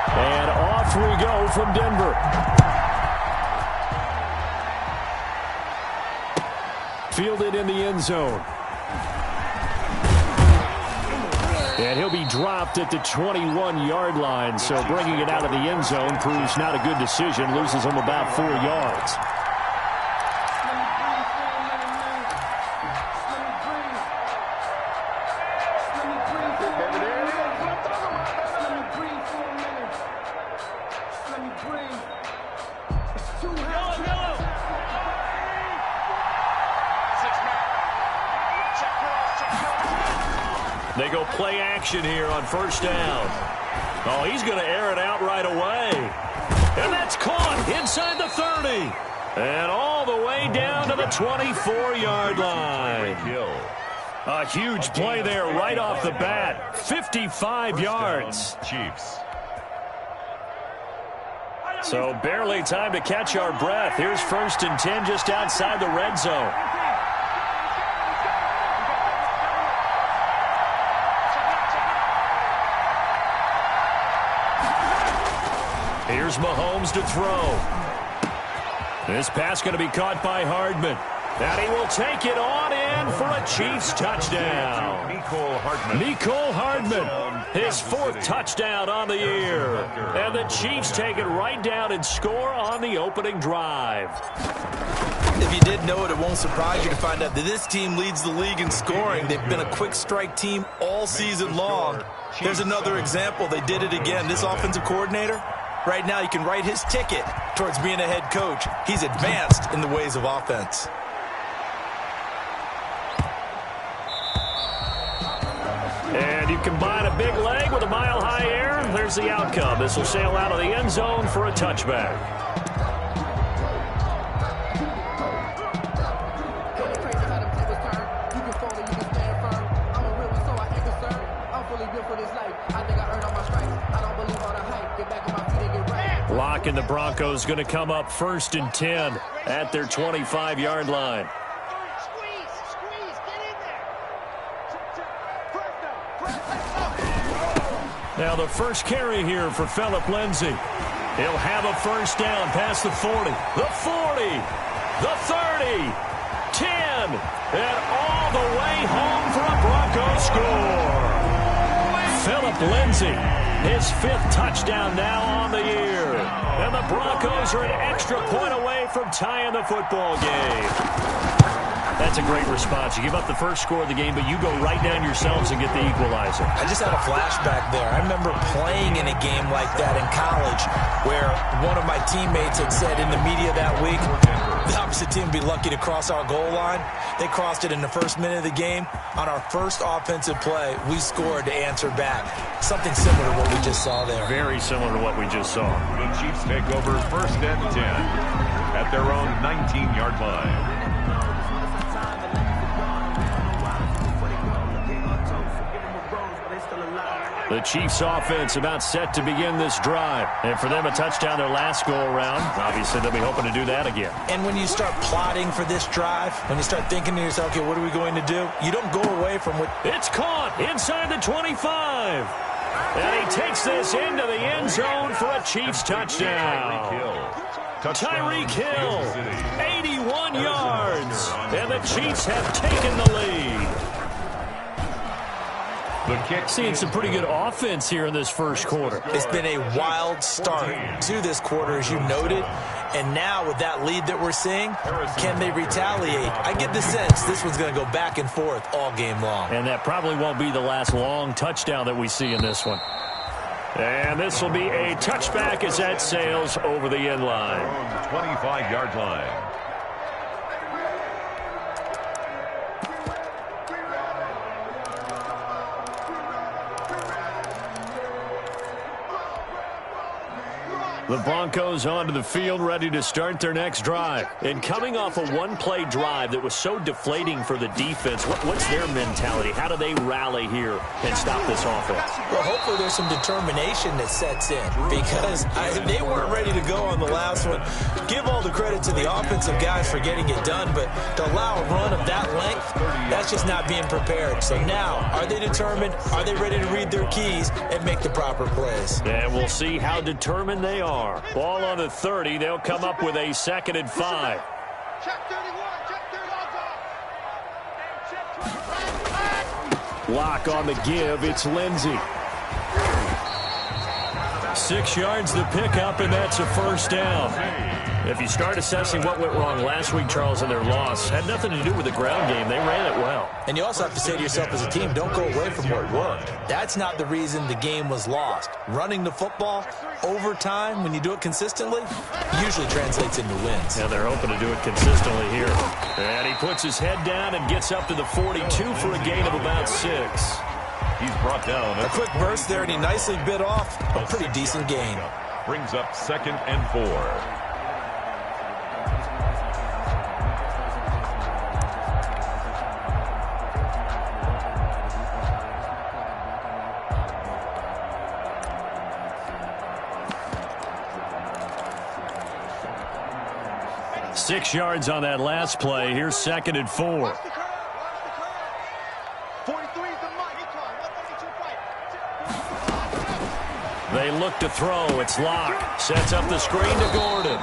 And off we go from Denver. Fielded in the end zone. And he'll be dropped at the 21-yard line. So bringing it out of the end zone proves not a good decision. Loses him about 4 yards. They go play action here on first down. Oh, he's going to air it out right away. And that's caught inside the 30. And all the way down to the 24-yard line. A huge play there right off the bat. 55 yards. Chiefs. So barely time to catch our breath. Here's 1st and 10 just outside the red zone. Here's Mahomes to throw. This pass going to be caught by Hardman. And he will take it on in for a Chiefs touchdown. Mecole Hardman, his 4th touchdown on the year. And the Chiefs take it right down and score on the opening drive. If you didn't know it, it won't surprise you to find out that this team leads the league in scoring. They've been a quick strike team all season long. Here's another example. They did it again. This offensive coordinator, right now, you can write his ticket towards being a head coach. He's advanced in the ways of offense. And you combine a big leg with a mile-high air, there's the outcome. This will sail out of the end zone for a touchback. Lock and the Broncos going to come up 1st and 10 at their 25-yard line. Now the first carry here for Phillip Lindsay. He'll have a first down past the 40, the 40, the 30, 10, and all the way home for a Broncos score. Phillip Lindsay, his 5th touchdown now on the year. And the Broncos are an extra point away from tying the football game. That's a great response. You give up the first score of the game, but you go right down yourselves and get the equalizer. I just had a flashback there. I remember playing in a game like that in college where one of my teammates had said in the media that week, the opposite team would be lucky to cross our goal line. They crossed it in the first minute of the game. On our first offensive play, we scored to answer back. Something similar to what we just saw there. Very similar to what we just saw. The Chiefs take over 1st and 10 at their own 19-yard line. The Chiefs offense about set to begin this drive. And for them, a touchdown their last go-around. Obviously, they'll be hoping to do that again. And when you start plotting for this drive, when you start thinking to yourself, okay, what are we going to do? You don't go away from what... It's caught inside the 25. And he takes this into the end zone for a Chiefs touchdown. Tyreek Hill, 81 yards. And the Chiefs have taken the lead. Seeing some pretty good offense here in this first quarter. It's been a wild start to this quarter, as you noted. And now with that lead that we're seeing, can they retaliate? I get the sense this one's going to go back and forth all game long. And that probably won't be the last long touchdown that we see in this one. And this will be a touchback as that sails over the end line. 25-yard line. The Broncos onto the field, ready to start their next drive. And coming off a one-play drive that was so deflating for the defense, what's their mentality? How do they rally here and stop this offense? Well, hopefully there's some determination that sets in because they weren't ready to go on the last one. Give all the credit to the offensive guys for getting it done, but to allow a run of that length, that's just not being prepared. So now, are they determined? Are they ready to read their keys and make the proper plays? And we'll see how determined they are. Ball on the 30. They'll come up with a 2nd and 5. Lock on the give. It's Lindsey. 6 yards the pickup, and that's a first down. If you start assessing what went wrong last week, Charles, in their loss, had nothing to do with the ground game. They ran it well. And you also have to say to yourself as a team, don't go away from what worked. That's not the reason the game was lost. Running the football over time, when you do it consistently, usually translates into wins. Yeah, they're hoping to do it consistently here. And he puts his head down and gets up to the 42 for a gain of about 6. He's brought down. A quick burst there, and he nicely bit off a pretty decent gain. Brings up 2nd and 4. 6 yards on that last play. Here's 2nd and 4. They look to throw. It's Locke. Sets up the screen to Gordon.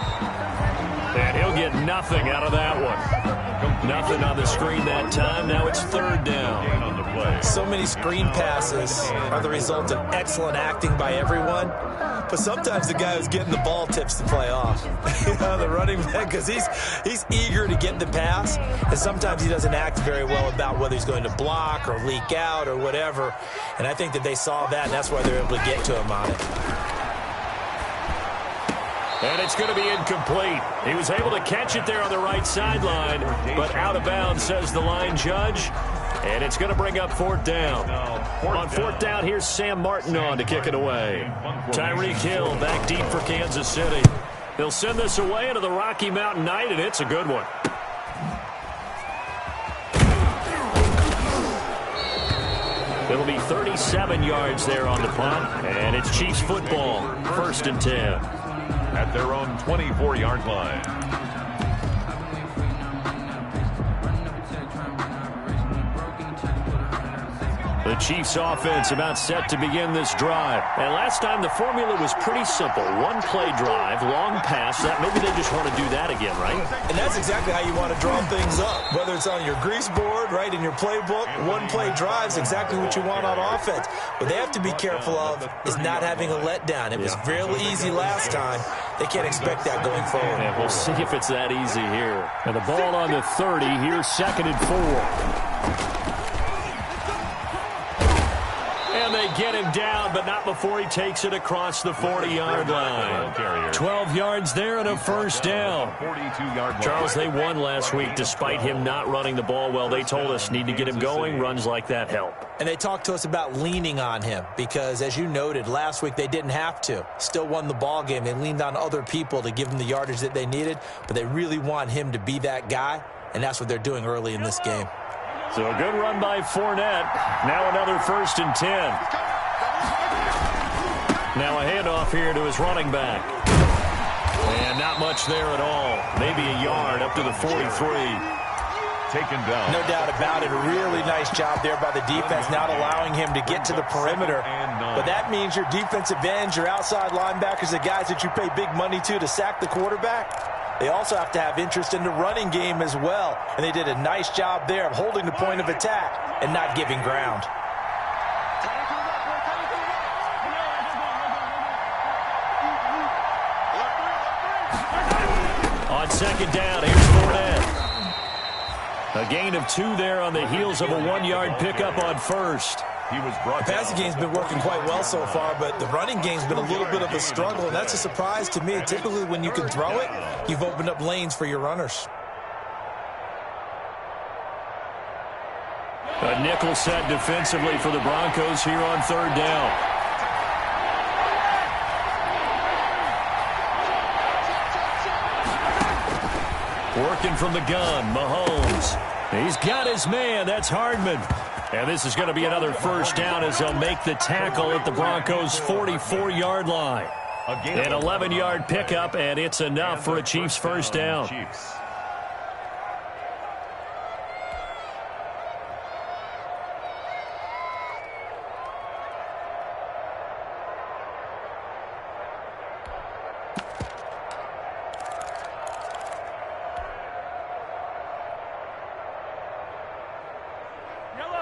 And he'll get nothing out of that one. Nothing on the screen that time. Now it's 3rd down. On the play. So many screen passes are the result of excellent acting by everyone. But sometimes the guy who's getting the ball tips the play off. The running back, because he's eager to get the pass, and sometimes he doesn't act very well about whether he's going to block or leak out or whatever. And I think that they saw that, and that's why they're able to get to him on it. And it's going to be incomplete. He was able to catch it there on the right sideline, but out of bounds, says the line judge. And it's going to bring up 4th down. On 4th down, here's Sam Martin on to kick it away. Tyreek Hill back deep for Kansas City. They'll send this away into the Rocky Mountain Night, and it's a good one. It'll be 37 yards there on the punt, and it's Chiefs football, 1st and 10. At their own 24-yard line. The Chiefs offense about set to begin this drive. And last time the formula was pretty simple. One-play drive, long pass. That maybe they just want to do that again, right? And that's exactly how you want to draw things up. Whether it's on your grease board, right, in your playbook, one-play drive's exactly what you want on offense. What they have to be careful of is not having a letdown. It was fairly easy last time. They can't expect that going forward. Yeah, we'll see if it's that easy here. And the ball on the 30. Here's 2nd and 4. And they get him down, but not before he takes it across the 40-yard line. 12 yards there and a first down. Charles, they won last week despite him not running the ball well. They told us need to get him going. Runs like that help. And they talked to us about leaning on him because, as you noted, last week they didn't have to. Still won the ball game. They leaned on other people to give them the yardage that they needed, but they really want him to be that guy, and that's what they're doing early in this game. So a good run by Fournette. Now another 1st and 10. Now a handoff here to his running back. And not much there at all. Maybe a yard up to the 43. Taken down. No doubt about it. A really nice job there by the defense, not allowing him to get to the perimeter. But that means your defensive ends, your outside linebackers, the guys that you pay big money to sack the quarterback, they also have to have interest in the running game as well. And they did a nice job there of holding the point of attack and not giving ground. On 2nd down, here's Fournette. A gain of 2 there on the heels of a 1-yard pickup on 1st. The passing game's been working quite well so far, but the running game's been a little bit of a struggle, and that's a surprise to me. Typically, when you can throw it, you've opened up lanes for your runners. A nickel set defensively for the Broncos here on 3rd down. Working from the gun, Mahomes. He's got his man. That's Hardman. And this is going to be another first down as they'll make the tackle at the Broncos' 44-yard line. An 11-yard pickup, and it's enough for a Chiefs first down.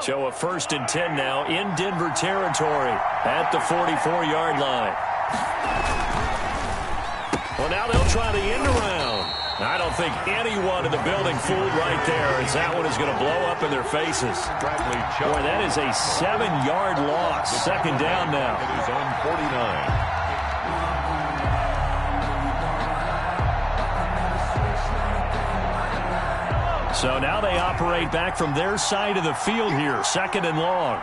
So a 1st and 10 now in Denver territory at the 44-yard line. Well, now they'll try the end around. I don't think anyone in the building fooled right there, as that one is going to blow up in their faces. Boy, that is a 7-yard loss. 2nd down now. It is on 49. So now they operate back from their side of the field here. 2nd and long.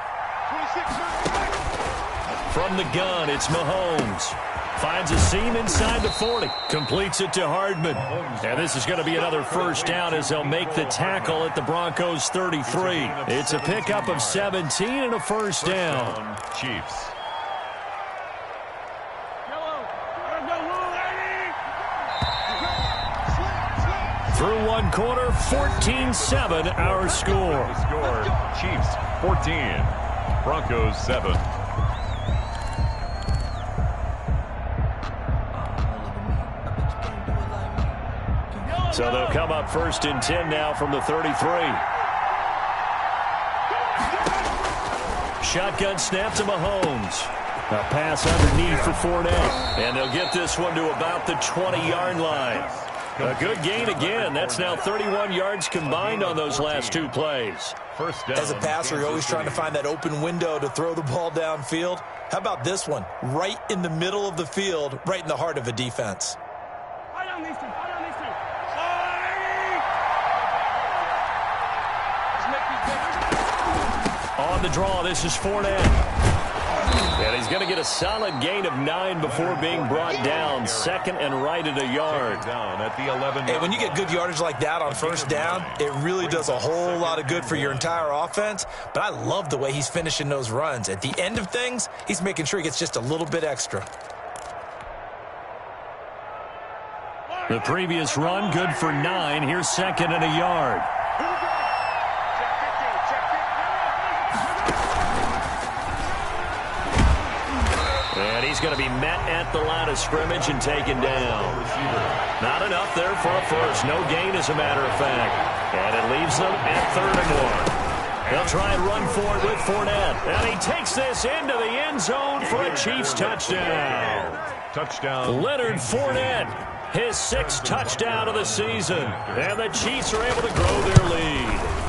From the gun, it's Mahomes. Finds a seam inside the 40. Completes it to Hardman. And this is going to be another first down as they'll make the tackle at the Broncos' 33. It's a pickup of 17 and a first down. Chiefs. Through one quarter, 14-7 our score. The score, Chiefs 14, Broncos 7. So they'll come up 1st and 10 now from the 33. Shotgun snap to Mahomes. A pass underneath for Fournette. And they'll get this one to about the 20-yard line. A good gain again. That's now 31 yards combined on those last 2 plays. First down. As a passer, you're always trying to find that open window to throw the ball downfield. How about this one? Right in the middle of the field, right in the heart of a defense. On the draw, this is Fournette. And he's going to get a solid gain of 9 before being brought down. 2nd and right at a yard. Down at the 11. Hey, when you get good yardage like that on first down, it really does a whole lot of good for your entire offense. But I love the way he's finishing those runs. At the end of things, he's making sure he gets just a little bit extra. The previous run, good for 9. Here's 2nd and a yard. And he's going to be met at the line of scrimmage and taken down. Not enough there for a first. No gain, as a matter of fact. And it leaves them at 3rd and 1. They'll try and run for it with Fournette. And he takes this into the end zone for a Chiefs touchdown. Touchdown. Leonard Fournette, his 6th touchdown of the season. And the Chiefs are able to grow their lead.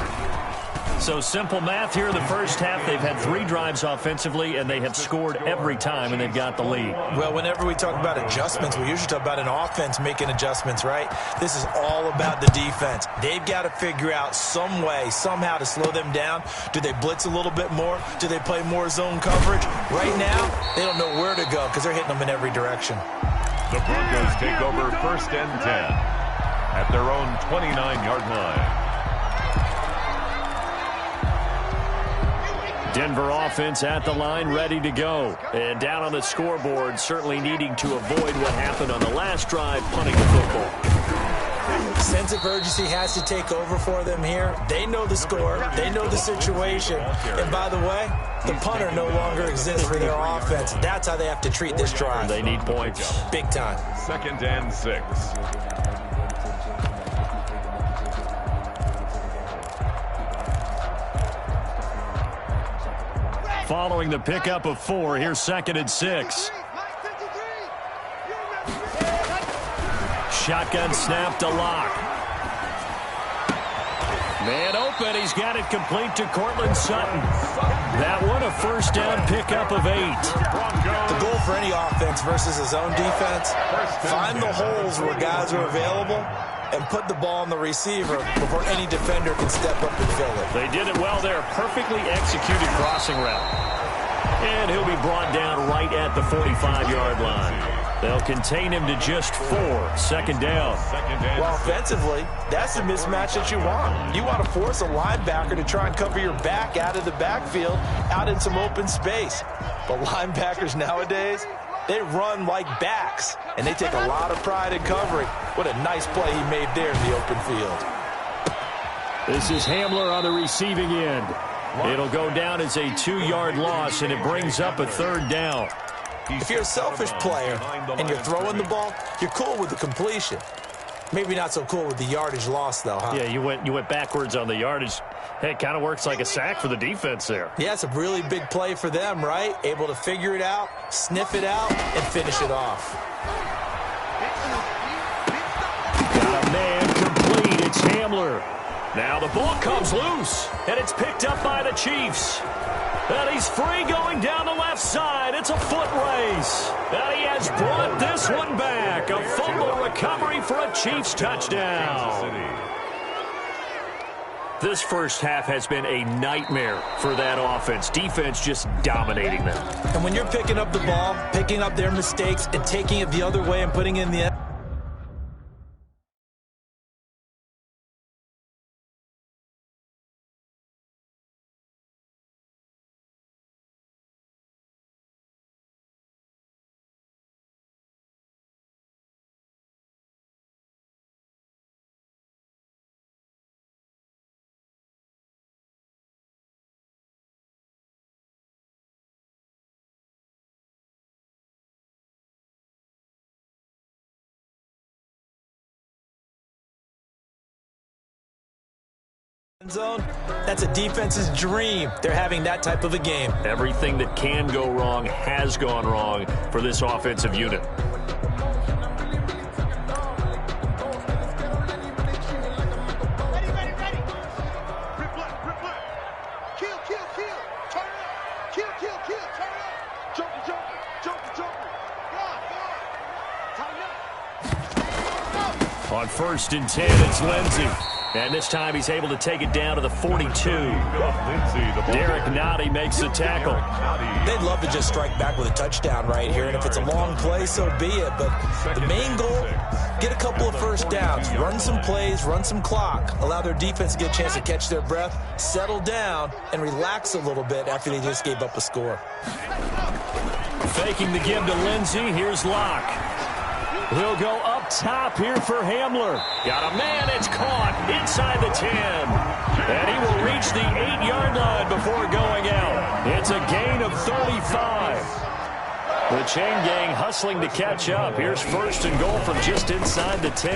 So simple math here in the first half. They've had 3 drives offensively, and they have scored every time, and they've got the lead. Well, whenever we talk about adjustments, we usually talk about an offense making adjustments, right? This is all about the defense. They've got to figure out some way, somehow to slow them down. Do they blitz a little bit more? Do they play more zone coverage? Right now, they don't know where to go because they're hitting them in every direction. The Broncos take over 1st and 10 at their own 29-yard line. Denver offense at the line, ready to go. And down on the scoreboard, certainly needing to avoid what happened on the last drive, punting the football. Sense of urgency has to take over for them here. They know the score. They know the situation. And by the way, the punter no longer exists for their offense. That's how they have to treat this drive. They need points. Big time. 2nd and 6. Following the pickup of 4, here's 2nd and 6. Shotgun snap to Locke. Man open, he's got it complete to Cortland Sutton. That one a first down pickup of 8. The goal for any offense versus his own defense, find the holes where guys are available and put the ball on the receiver before any defender can step up and fill it. They did it well there. Perfectly executed crossing route. And he'll be brought down right at the 45-yard line. They'll contain him to just 4. Second down. Well, offensively, that's the mismatch that you want. You want to force a linebacker to try and cover your back out of the backfield, out in some open space. But linebackers nowadays, they run like backs, and they take a lot of pride in covering. What a nice play he made there in the open field. This is Hamler on the receiving end. It'll go down as a 2-yard loss, and it brings up a 3rd down. If you're a selfish player and you're throwing the ball, you're cool with the completion. Maybe not so cool with the yardage loss, though, huh? Yeah, you went backwards on the yardage. Hey, it kind of works like a sack for the defense there. Yeah, it's a really big play for them, right? Able to figure it out, sniff it out, and finish it off. Got a man complete. It's Hamler. Now the ball comes loose, and it's picked up by the Chiefs. And he's free going down the left side. It's a foot race. And he has brought this one back. A fumble recovery for a Chiefs touchdown. This first half has been a nightmare for that offense. Defense just dominating them. And when you're picking up the ball, picking up their mistakes, and taking it the other way and putting it in the end, zone, that's a defense's dream. They're having that type of a game. Everything that can go wrong has gone wrong for this offensive unit. On 1st and 10, it's Lindsey. And this time he's able to take it down to the 42. Derek Nottie makes the tackle. They'd love to just strike back with a touchdown right here, and if it's a long play, so be it. But the main goal, get a couple of first downs, run some plays, run some clock, allow their defense to get a chance to catch their breath, settle down, and relax a little bit after they just gave up a score. Faking the give to Lindsey. Here's Locke. He'll go up top here for Hamler. Got a man, it's caught inside the 10. And he will reach the 8-yard line before going out. It's a gain of 35. The chain gang hustling to catch up. Here's 1st and goal from just inside the 10.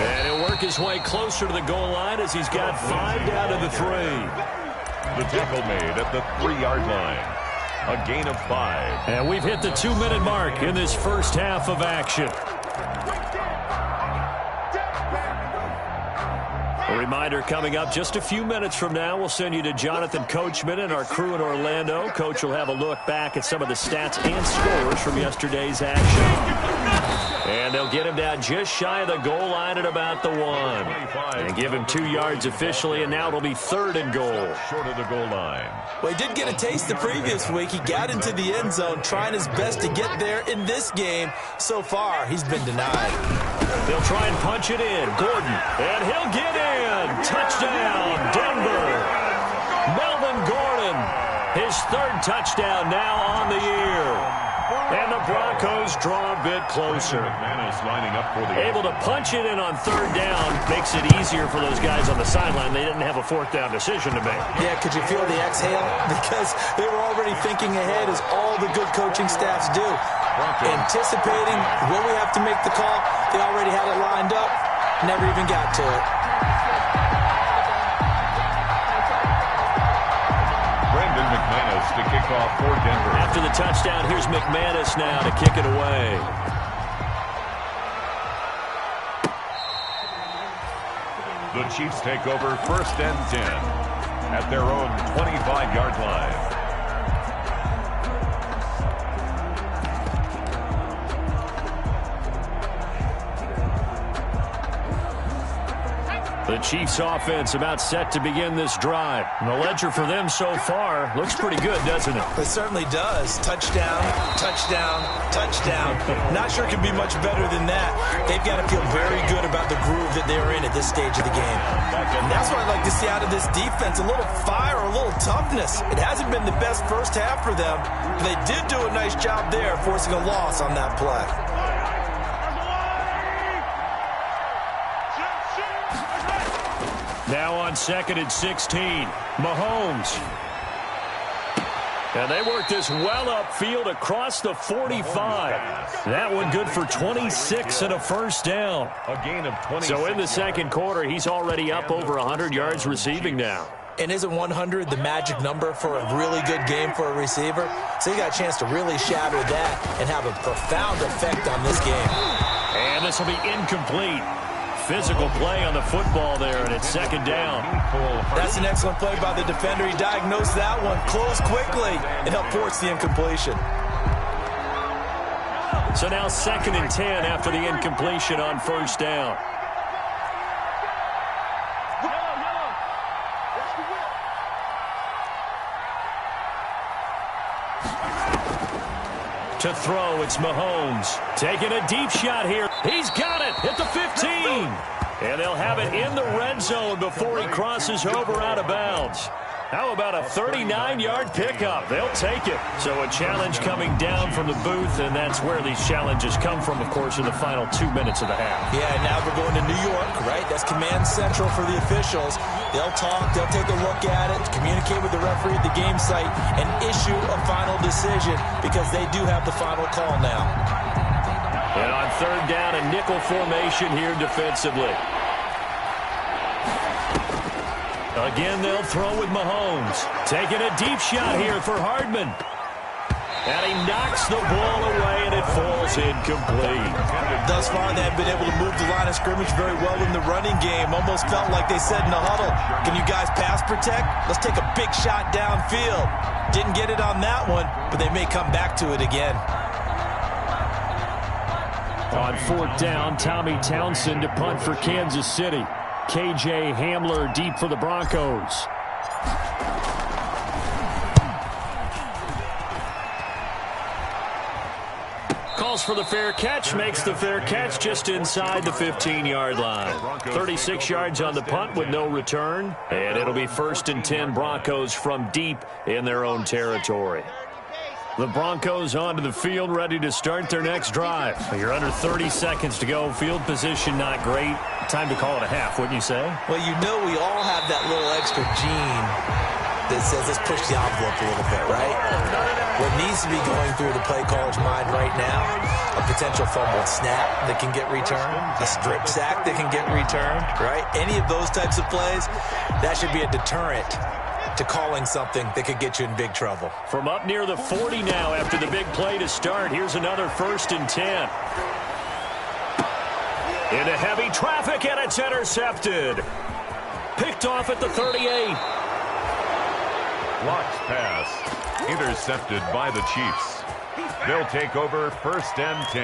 And he'll work his way closer to the goal line as he's got 5 down to the 3. The tackle made at the 3-yard line. A gain of 5. And we've hit the 2-minute mark in this first half of action. A reminder coming up just a few minutes from now, we'll send you to Jonathan Coachman and our crew in Orlando. Coach will have a look back at some of the stats and scores from yesterday's action. And they'll get him down just shy of the goal line at about the 1. And give him 2 yards officially, and now it'll be 3rd and goal. Short of the goal line. Well, he did get a taste the previous week. He got into the end zone, trying his best to get there in this game. So far, he's been denied. They'll try and punch it in. Gordon, and he'll get in. Touchdown, Denver. Melvin Gordon, his 3rd touchdown now on the year. And the Broncos draw a bit closer. McManus lining up for the able to punch it in on 3rd down. Makes it easier for those guys on the sideline. They didn't have a 4th down decision to make. Yeah, could you feel the exhale? Because they were already thinking ahead, as all the good coaching staffs do. Anticipating, will we have to make the call? They already had it lined up. Never even got to it. McManus to kick off for Denver. After the touchdown, here's McManus now to kick it away. The Chiefs take over 1st and 10 at their own 25-yard line. The Chiefs offense about set to begin this drive. And the ledger for them so far looks pretty good, doesn't it? It certainly does. Touchdown, touchdown, touchdown. Not sure it can be much better than that. They've got to feel very good about the groove that they're in at this stage of the game. And that's what I'd like to see out of this defense. A little fire, a little toughness. It hasn't been the best first half for them, but they did do a nice job there forcing a loss on that play. Now on 2nd and 16, Mahomes. And they work this well upfield across the 45. That one good for 26 and a first down. A gain of 26. So in the second quarter, he's already up over 100 yards receiving now. And isn't 100 the magic number for a really good game for a receiver? So you got a chance to really shatter that and have a profound effect on this game. And this will be incomplete. Physical play on the football there, and it's second down. That's an excellent play by the defender. He diagnosed that one, closed quickly, and helped force the incompletion. So now 2nd and 10 after the incompletion on first down. To throw, it's Mahomes. Taking a deep shot here. He's got it at the 15. And they'll have it in the red zone before he crosses over out of bounds. How about a 39-yard pickup? They'll take it. So a challenge coming down from the booth, and that's where these challenges come from, of course, in the final 2 minutes of the half. Yeah, now we're going to New York, right? That's command central for the officials. They'll talk, they'll take a look at it, communicate with the referee at the game site, and issue a final decision because they do have the final call now. And on third down, a nickel formation here defensively. Again, they'll throw with Mahomes. Taking a deep shot here for Hardman. And he knocks the ball away, and it falls incomplete. Thus far, they have been able to move the line of scrimmage very well in the running game. Almost felt like they said in the huddle, can you guys pass protect? Let's take a big shot downfield. Didn't get it on that one, but they may come back to it again. On fourth down, Tommy Townsend to punt for Kansas City. KJ Hamler deep for the Broncos. Calls for the fair catch, makes the fair catch just inside the 15-yard line. 36 yards on the punt with no return, and it'll be 1st and 10 Broncos from deep in their own territory. The Broncos onto the field, ready to start their next drive. You're under 30 seconds to go. Field position not great. Time to call it a half, wouldn't you say? Well, you know we all have that little extra gene that says let's push the envelope a little bit, right? What needs to be going through the play caller's mind right now, a potential fumbled snap that can get returned, a strip sack that can get returned, right? Any of those types of plays, that should be a deterrent to calling something that could get you in big trouble. From up near the 40 now after the big play to start, here's another 1st and 10. Into heavy traffic, and it's intercepted. Picked off at the 38. Blocked pass. Intercepted by the Chiefs. They'll take over 1st and 10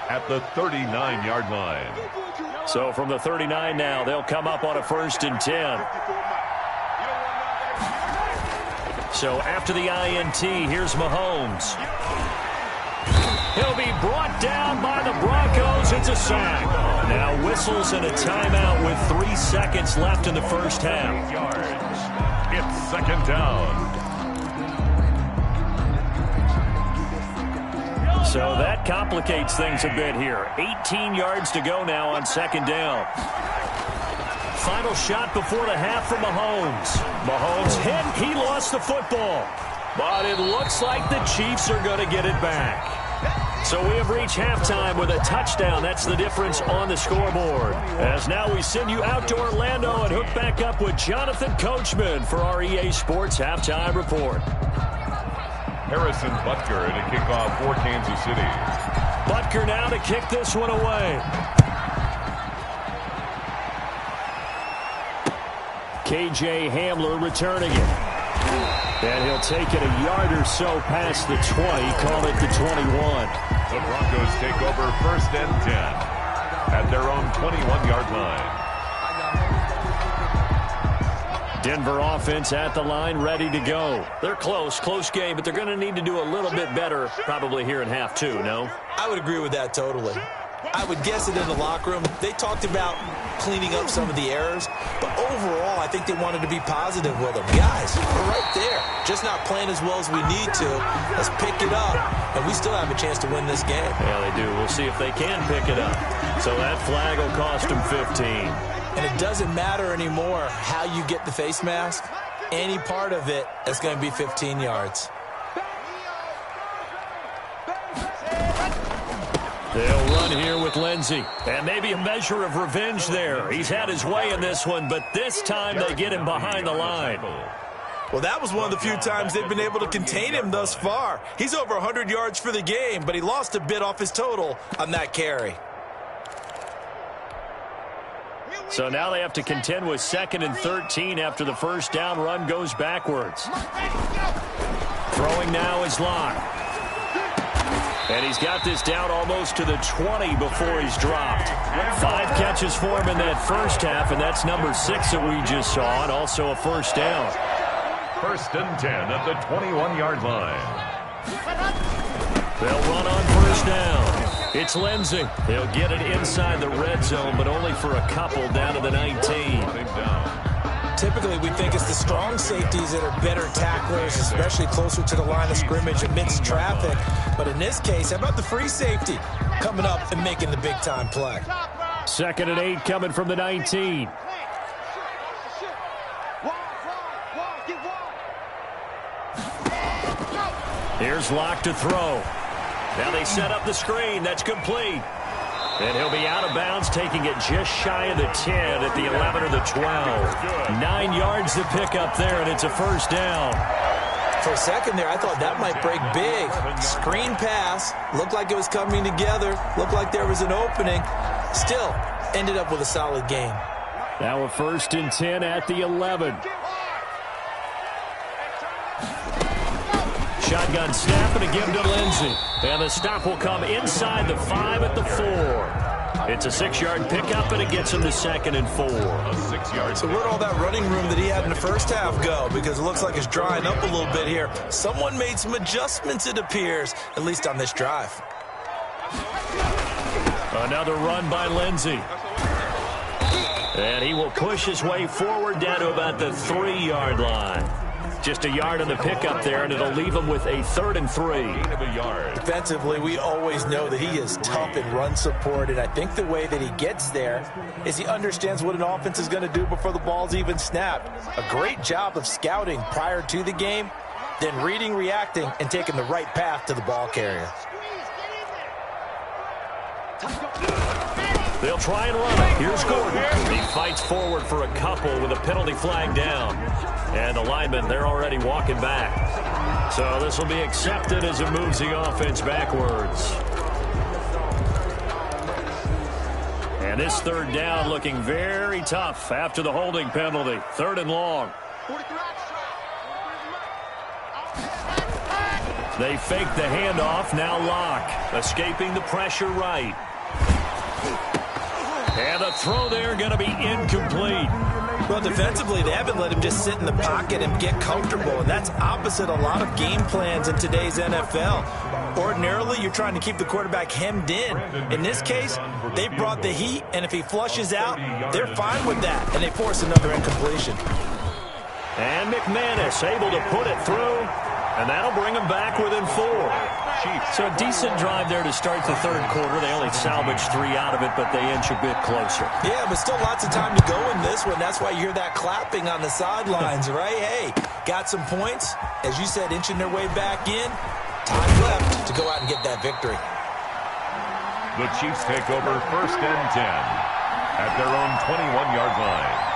at the 39-yard line. So from the 39 now, they'll come up on a 1st and 10. So after the INT, here's Mahomes. He'll be brought down by the Broncos. It's a sack. Now whistles and a timeout with 3 seconds left in the first half. It's 2nd down. So that complicates things a bit here. 18 yards to go now on 2nd down. Final shot before the half for Mahomes. Mahomes hit. He lost the football. But it looks like the Chiefs are going to get it back. So we have reached halftime with a touchdown. That's the difference on the scoreboard. As now we send you out to Orlando and hook back up with Jonathan Coachman for our EA Sports Halftime Report. Harrison Butker in a kickoff for Kansas City. Butker now to kick this one away. KJ Hamler returning it. And he'll take it a yard or so past the 20, call it the 21. The Broncos take over 1st and 10 at their own 21-yard line. Denver offense at the line, ready to go. They're close game, but they're going to need to do a little bit better probably here in half two, no? I would agree with that totally. I would guess it in the locker room. They talked about cleaning up some of the errors, but overall, I think they wanted to be positive with them. Guys, we're right there. Just not playing as well as we need to. Let's pick it up, and we still have a chance to win this game. Yeah, they do. We'll see if they can pick it up. So that flag will cost them 15. And it doesn't matter anymore how you get the face mask. Any part of it is going to be 15 yards. They'll run here with Lindsey. And maybe a measure of revenge there. He's had his way in this one, but this time they get him behind the line. Well, that was one of the few times they've been able to contain him thus far. He's over 100 yards for the game, but he lost a bit off his total on that carry. So now they have to contend with 2nd and 13 after the first down run goes backwards. Throwing now is Locke. And he's got this down almost to the 20 before he's dropped. 5 catches for him in that first half, and that's number 6 that we just saw, and also a first down. 1st and 10 at the 21-yard line. They'll run on first down. It's Lindsey. They'll get it inside the red zone, but only for a couple down to the 19. Typically, we think it's the strong safeties that are better tacklers, especially closer to the line of scrimmage amidst traffic. But in this case, how about the free safety coming up and making the big-time play? 2nd and 8 coming from the 19. Here's Locke to throw. Now they set up the screen. That's complete. And he'll be out of bounds, taking it just shy of the 10 at the 11 or the 12. 9 yards to pick up there, and it's a first down. For a second there, I thought that might break big. Screen pass. Looked like it was coming together. Looked like there was an opening. Still, ended up with a solid game. Now a 1st and 10 at the 11. Shotgun snap and a give to Lindsey. And the stop will come inside the 5 at the 4. It's a 6-yard pickup, and it gets him to 2nd and 4. So where'd all that running room that he had in the first half go? Because it looks like it's drying up a little bit here. Someone made some adjustments, it appears, at least on this drive. Another run by Lindsey. And he will push his way forward down to about the 3-yard line. Just a yard on the pickup there, and it'll leave him with a 3rd and 3. Defensively, we always know that he is tough in run support, and I think the way that he gets there is he understands what an offense is going to do before the ball's even snapped. A great job of scouting prior to the game, then reading, reacting, and taking the right path to the ball carrier. They'll try and run it. Here's Gordon. He fights forward for a couple with a penalty flag down. And the linemen, they're already walking back. So this will be accepted as it moves the offense backwards. And this 3rd down looking very tough after the holding penalty. 3rd and long. They fake the handoff. Now Locke escaping the pressure right. And the throw there going to be incomplete. Well, defensively, they haven't let him just sit in the pocket and get comfortable, and that's opposite a lot of game plans in today's NFL. Ordinarily, you're trying to keep the quarterback hemmed in. In this case, they brought the heat, and if he flushes out, they're fine with that, and they force another incompletion. And McManus able to put it through, and that'll bring him back within 4. So a decent drive there to start the 3rd quarter. They only salvaged 3 out of it, but they inch a bit closer. Yeah, but still lots of time to go in this one. That's why you hear that clapping on the sidelines, right? Hey, got some points. As you said, inching their way back in. Time left to go out and get that victory. The Chiefs take over 1st and 10 at their own 21-yard line.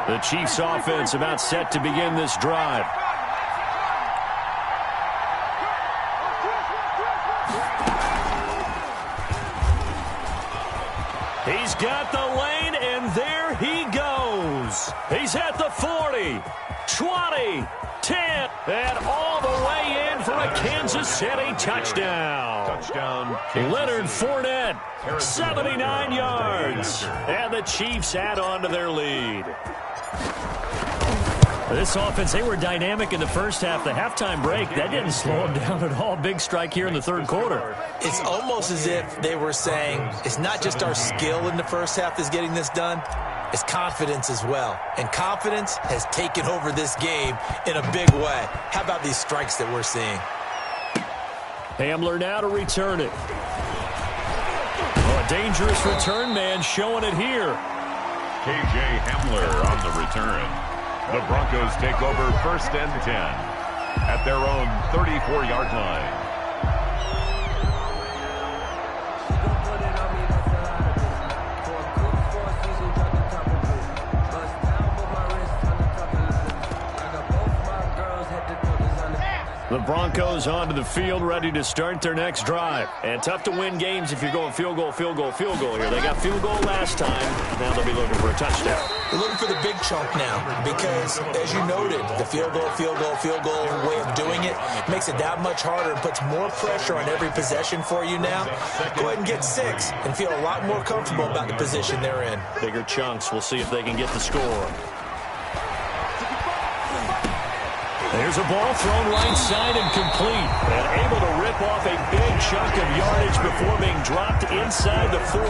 The Chiefs offense about set to begin this drive. He's got the lane, and there he goes. goes. He's at the 40, 20, 10, and all the way in for a Kansas City touchdown. Touchdown. Leonard Fournette, 79 yards. And the Chiefs add on to their lead. This offense, they were dynamic in the first half. The halftime break, that didn't slow them down at all. Big strike here in the third quarter. It's almost as if they were saying, it's not just our skill in the first half that's getting this done, it's confidence as well. And confidence has taken over this game in a big way. How about these strikes that we're seeing? Hamler now to return it. Oh, a dangerous return man showing it here. K.J. Hamler on the return. The Broncos take over 1st and 10 at their own 34-yard line. The Broncos onto the field, ready to start their next drive. And tough to win games if you're going field goal, field goal, field goal here. They got field goal last time. Now they'll be looking for a touchdown. They're looking for the big chunk now because, as you noted, the field goal, field goal, field goal way of doing it makes it that much harder and puts more pressure on every possession for you now. Go ahead and get 6 and feel a lot more comfortable about the position they're in. Bigger chunks. We'll see if they can get the score. There's a ball thrown right side and complete. And able to rip off a big chunk of yardage before being dropped inside the 40.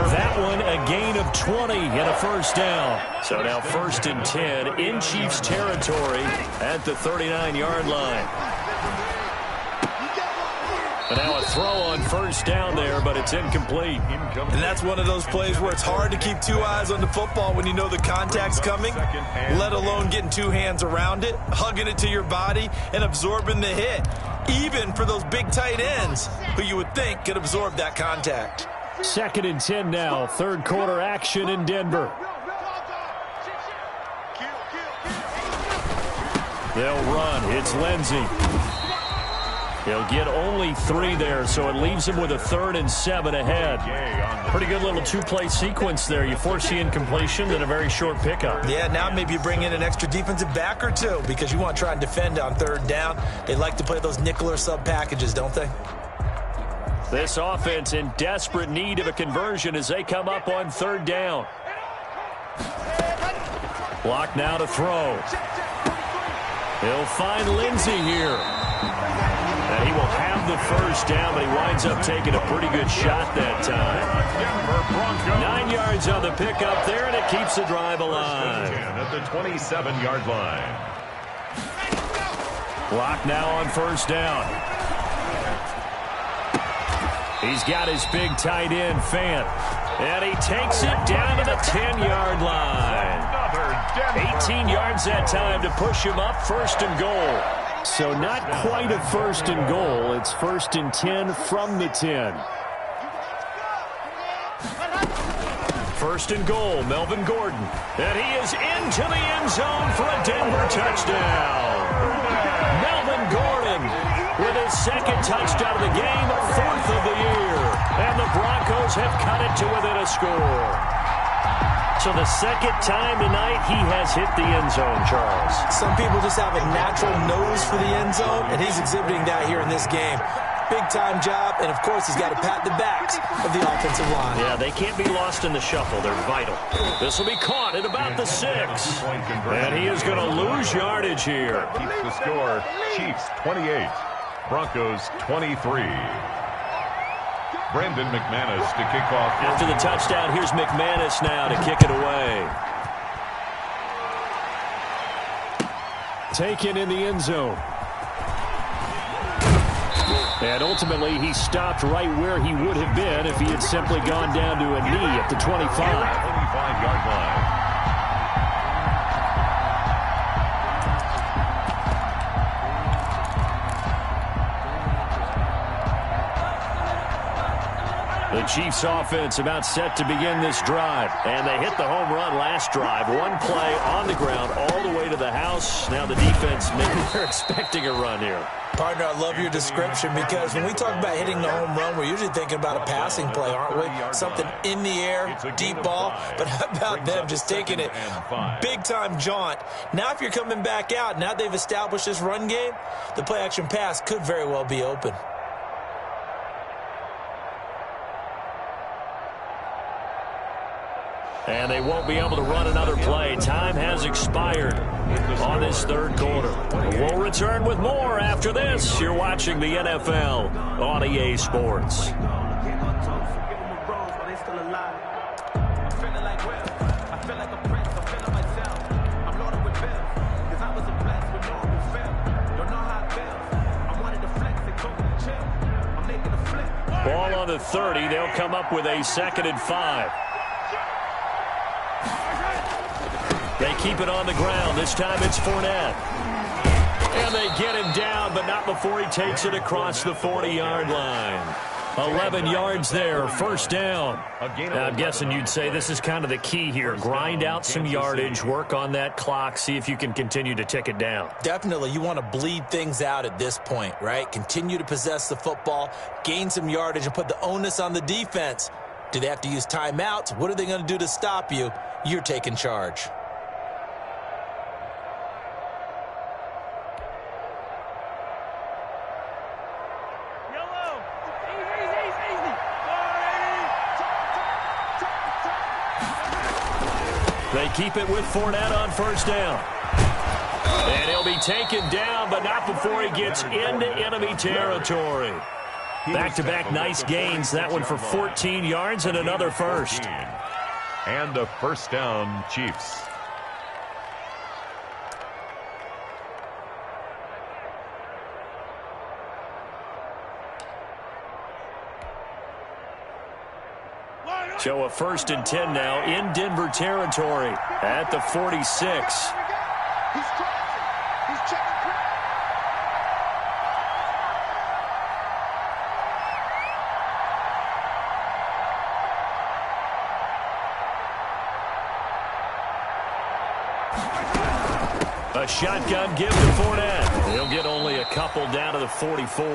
That one a gain of 20 and a first down. So now 1st and 10 in Chiefs territory at the 39-yard line. And now a throw on 1st down there, but it's incomplete. And that's one of those plays where it's hard to keep 2 eyes on the football when you know the contact's coming, let alone getting 2 hands around it, hugging it to your body, and absorbing the hit, even for those big tight ends who you would think could absorb that contact. 2nd and 10 now, 3rd quarter action in Denver. They'll run. It's Lindsey. He'll get only 3 there, so it leaves him with a 3rd and 7 ahead. Pretty good little 2-play sequence there. You force the incompletion, then a very short pickup. Yeah, now maybe you bring in an extra defensive back or 2 because you want to try and defend on 3rd down. They like to play those nickel or sub packages, don't they? This offense in desperate need of a conversion as they come up on 3rd down. Block now to throw. He'll find Lindsey here. And he will have the first down, but he winds up taking a pretty good shot that time. 9 yards on the pickup there, and it keeps the drive alive. At the 27-yard line. Block now on 1st down. He's got his big tight end, Fant. And he takes it down to the 10-yard line. 18 yards that time to push him up, 1st and goal. So not quite a 1st and goal. It's 1st and 10 from the 10. 1st and goal, Melvin Gordon. And he is into the end zone for a Denver touchdown. Melvin Gordon with his 2nd touchdown of the game, 4th of the year. And the Broncos have cut it to within a score. So the 2nd time tonight he has hit the end zone, Charles. Some people just have a natural nose for the end zone, and he's exhibiting that here in this game. Big-time job, and of course he's got to pat the backs of the offensive line. Yeah, they can't be lost in the shuffle. They're vital. This will be caught at about the 6. And he is going to lose yardage here. Keeps the score, Chiefs 28, Broncos 23. Brandon McManus to kick off. After the touchdown, here's McManus now to kick it away. Taken in the end zone. And ultimately, he stopped right where he would have been if he had simply gone down to a knee at the 25. 25-yard line. The Chiefs offense about set to begin this drive. And they hit the home run last drive. One play on the ground all the way to the house. house. Now the defense, maybe they're expecting a run here. Partner, I love your description because when we talk about hitting the home run, we're usually thinking about a passing play, aren't we? Something in the air, deep ball. But how about them just taking it big-time jaunt? Now if you're coming back out, now they've established this run game, the play-action pass could very well be open. And they won't be able to run another play. Time has expired on this third quarter. We'll return with more after this. You're watching the NFL on EA Sports. Ball on the 30. They'll come up with a 2nd and 5. They keep it on the ground. This time it's Fournette. And they get him down, but not before he takes it across the 40-yard line. 11 yards there, first down. Now, I'm guessing you'd say this is kind of the key here. Grind out some yardage, work on that clock, see if you can continue to tick it down. Definitely. You want to bleed things out at this point, right? Continue to possess the football, gain some yardage, and put the onus on the defense. Do they have to use timeouts? What are they going to do to stop you? You're taking charge. They keep it with Fournette on first down. And he'll be taken down, but not before he gets into enemy territory. Back-to-back nice gains. That one for 14 yards and another first. And a first down, Chiefs. So a 1st and 10 now in Denver territory at the 46. A shotgun give to Fournette. He'll get only a couple down to the 44.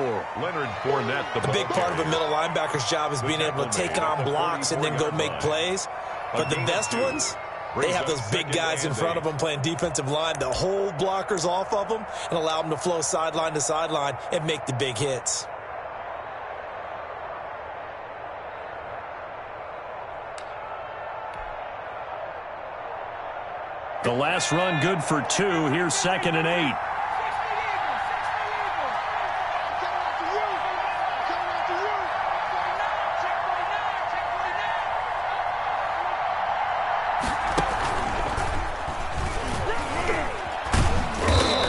Leonard Fournette. A big part of a middle linebacker's job is being able to take on blocks and then go make plays. But the best ones, they have those big guys in front of them playing defensive line that hold blockers off of them and allow them to flow sideline to sideline and make the big hits. The last run good for 2. Here's 2nd and 8.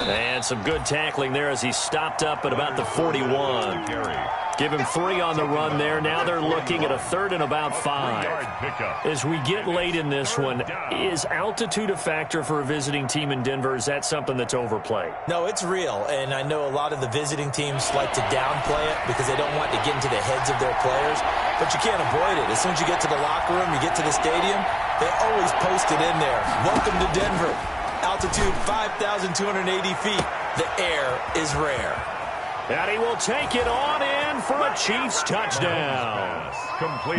And some good tackling there as he stopped up at about the 41. Give him 3 on the run there. Now they're looking at a 3rd and about 5. As we get late in this one, is altitude a factor for a visiting team in Denver? Is that something that's overplayed? No, it's real, and I know a lot of the visiting teams like to downplay it because they don't want to get into the heads of their players, but you can't avoid it. As soon as you get to the locker room, you get to the stadium, they always post it in there. Welcome to Denver. Altitude 5,280 feet. The air is rare. And he will take it on in for a Chiefs touchdown.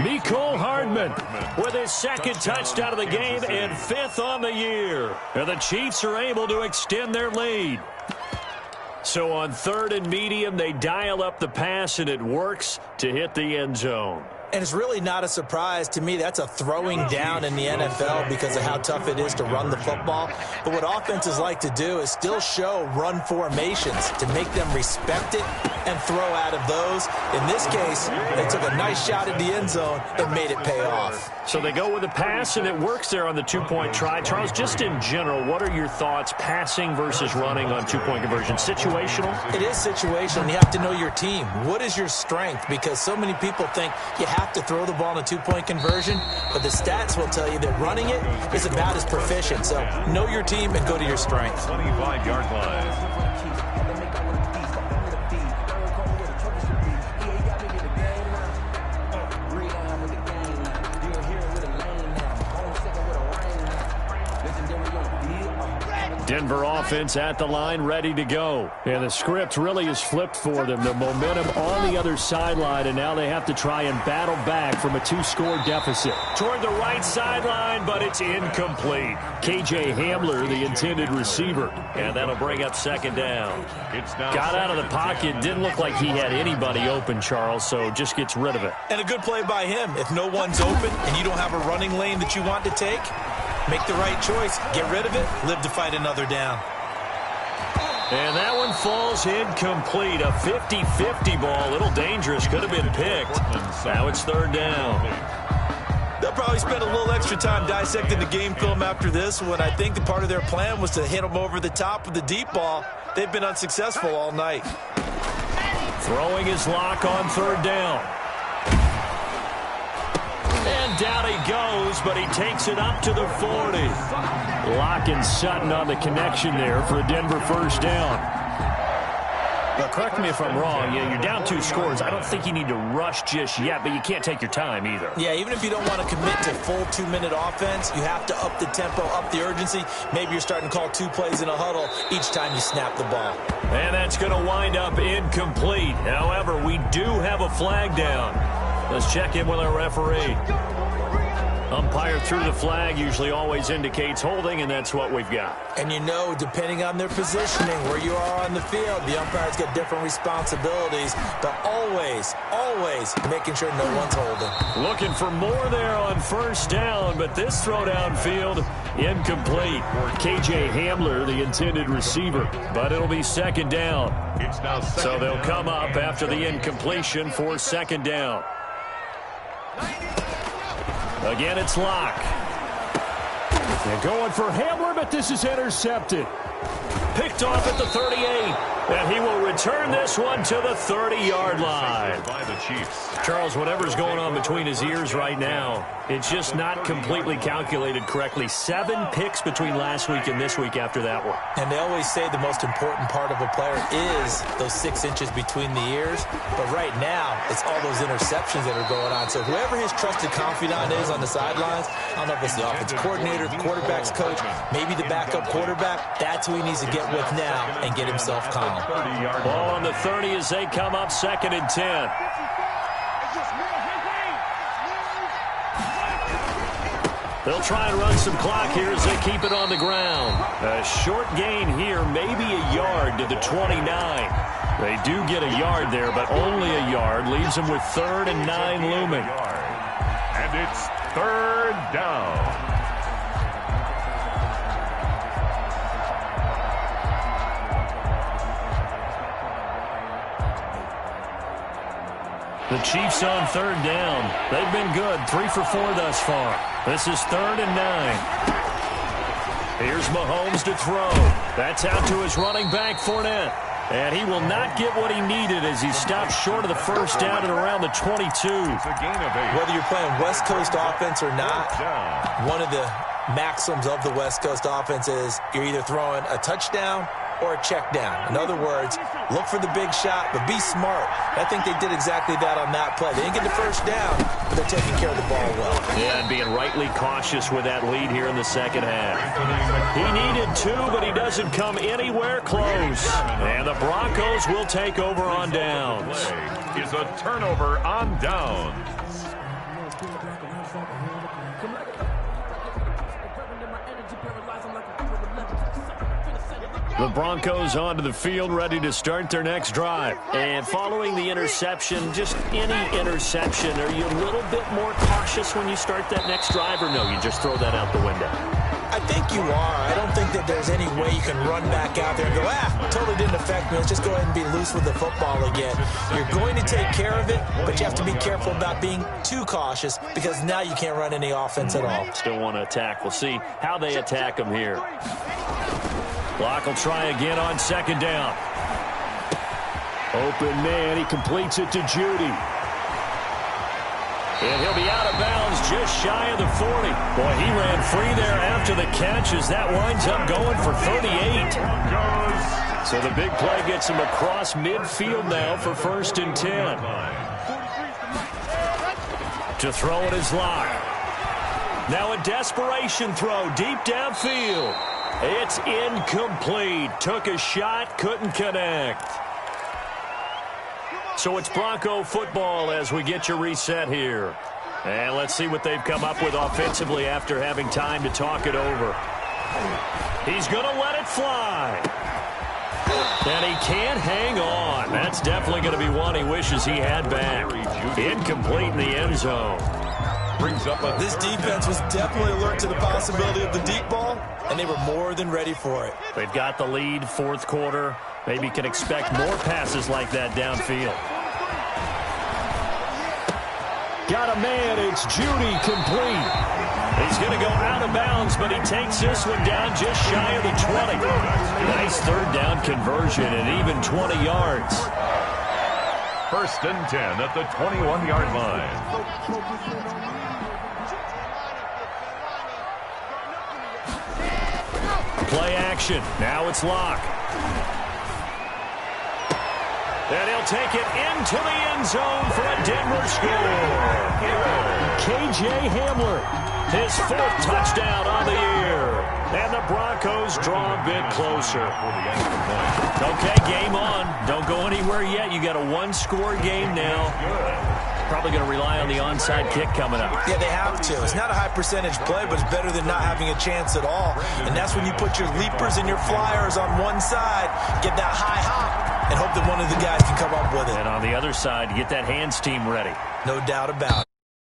Mecole Hardman with his 2nd touchdown of the game and 5th on the year. And the Chiefs are able to extend their lead. So on 3rd and medium, they dial up the pass, and it works to hit the end zone. And it's really not a surprise to me. That's a throwing down in the NFL because of how tough it is to run the football. But what offenses like to do is still show run formations to make them respect it and throw out of those. In this case, they took a nice shot at the end zone and made it pay off. So they go with a pass, and it works there on the 2-point try. Charles, just in general, what are your thoughts passing versus running on 2-point conversion? Situational? It is situational. You have to know your team. What is your strength? Because so many people think you have to throw the ball in a 2-point conversion, but the stats will tell you that running it is about as proficient. So know your team and go to your strength. 25-yard line. Denver offense at the line, ready to go. And the script really is flipped for them. The momentum on the other sideline, and now they have to try and battle back from a 2-score deficit. Toward the right sideline, but it's incomplete. KJ Hamler, the intended receiver, and that'll bring up second down. Got out of the pocket, didn't look like he had anybody open, Charles, so just gets rid of it. And a good play by him. If no one's open and you don't have a running lane that you want to take, make the right choice. Get rid of it. Live to fight another down. And that one falls incomplete. A 50-50 ball. A little dangerous. Could have been picked. Now it's third down. They'll probably spend a little extra time dissecting the game film after this one. I think the part of their plan was to hit them over the top with the deep ball. They've been unsuccessful all night. Throwing his lock on third down. And down he goes, but he takes it up to the 40. Lock and Sutton on the connection there for a Denver first down. But correct me if I'm wrong, you're down 2 scores. I don't think you need to rush just yet, but you can't take your time either. Yeah, even if you don't want to commit to full 2-minute offense, you have to up the tempo, up the urgency. Maybe you're starting to call 2 plays in a huddle each time you snap the ball. And that's going to wind up incomplete. However, we do have a flag down. Let's check in with our referee. Umpire threw the flag, usually always indicates holding, and that's what we've got. And you know, depending on their positioning, where you are on the field, the umpires get different responsibilities, but always, always making sure no one's holding. Looking for more there on first down, but this throw downfield, incomplete. KJ Hamler, the intended receiver, but it'll be second down. So they'll come up after the incompletion for second down. Again, it's Locke. They're going for Hamler, but this is intercepted. Picked off at the 38, and he will return this one to the 30-yard line. By the Chiefs. Charles, whatever's going on between his ears right now, it's just not completely calculated correctly. 7 picks between last week and this week after that one. And they always say the most important part of a player is those 6 inches between the ears. But right now, it's all those interceptions that are going on. So whoever his trusted confidant is on the sidelines, I don't know if it's the offensive coordinator, the quarterback's coach, maybe the backup quarterback, that's who he needs to get with now and get himself calm. Ball on the 30 as they come up, 2nd and 10. They'll try and run some clock here as they keep it on the ground. A short gain here, maybe a yard to the 29. They do get a yard there, but only a yard. Leaves them with 3rd and 9 looming. And it's 3rd down. The Chiefs on 3rd down. They've been good, 3 for 4 thus far. This is 3rd and 9. Here's Mahomes to throw. That's out to his running back, Fournette. And he will not get what he needed as he stops short of the first down at around the 22. It's a gain of 8. Whether you're playing West Coast offense or not, one of the maxims of the West Coast offense is you're either throwing a touchdown or a check down. In other words, look for the big shot, but be smart. I think they did exactly that on that play. They didn't get the first down, but they're taking care of the ball well. Yeah, and being rightly cautious with that lead here in the second half. He needed 2, but he doesn't come anywhere close. And the Broncos will take over on downs. Is a turnover on downs. The Broncos onto the field, ready to start their next drive. And following the interception, just any interception, are you a little bit more cautious when you start that next drive, or no, you just throw that out the window? I think you are. I don't think that there's any way you can run back out there and go, totally didn't affect me. Let's just go ahead and be loose with the football again. You're going to take care of it, but you have to be careful about being too cautious because now you can't run any offense at all. Still want to attack. We'll see how they attack them here. Block will try again on 2nd down. Open man, he completes it to Judy. And he'll be out of bounds just shy of the 40. Boy, he ran free there after the catch as that winds up going for 38. So the big play gets him across midfield now for 1st and 10. To throw it is Locke. Now a desperation throw deep downfield. It's incomplete. Took a shot, couldn't connect. So it's Bronco football as we get you reset here. And let's see what they've come up with offensively after having time to talk it over. He's going to let it fly. And he can't hang on. That's definitely going to be one he wishes he had back. Incomplete in the end zone. Brings up This defense was definitely alert to the possibility of the deep ball, and they were more than ready for it. They've got the lead, fourth quarter. Maybe can expect more passes like that downfield. Got a man, it's Judy, complete. He's going to go out of bounds, but he takes this one down just shy of the 20. Nice third down conversion and even 20 yards. First and 10 at the 21-yard line. Play action. Now it's Locke. And he'll take it into the end zone for a Denver score. K.J. Hamler, his fourth touchdown on the year. And the Broncos draw a bit closer. Okay, game on. Don't go anywhere yet. You got a one-score game now. Probably going to rely on the onside kick coming up. Yeah, they have to. It's not a high-percentage play, but it's better than not having a chance at all. And that's when you put your leapers and your flyers on one side, get that high hop, and hope that one of the guys can come up with it. And on the other side, get that hands team ready. No doubt about it.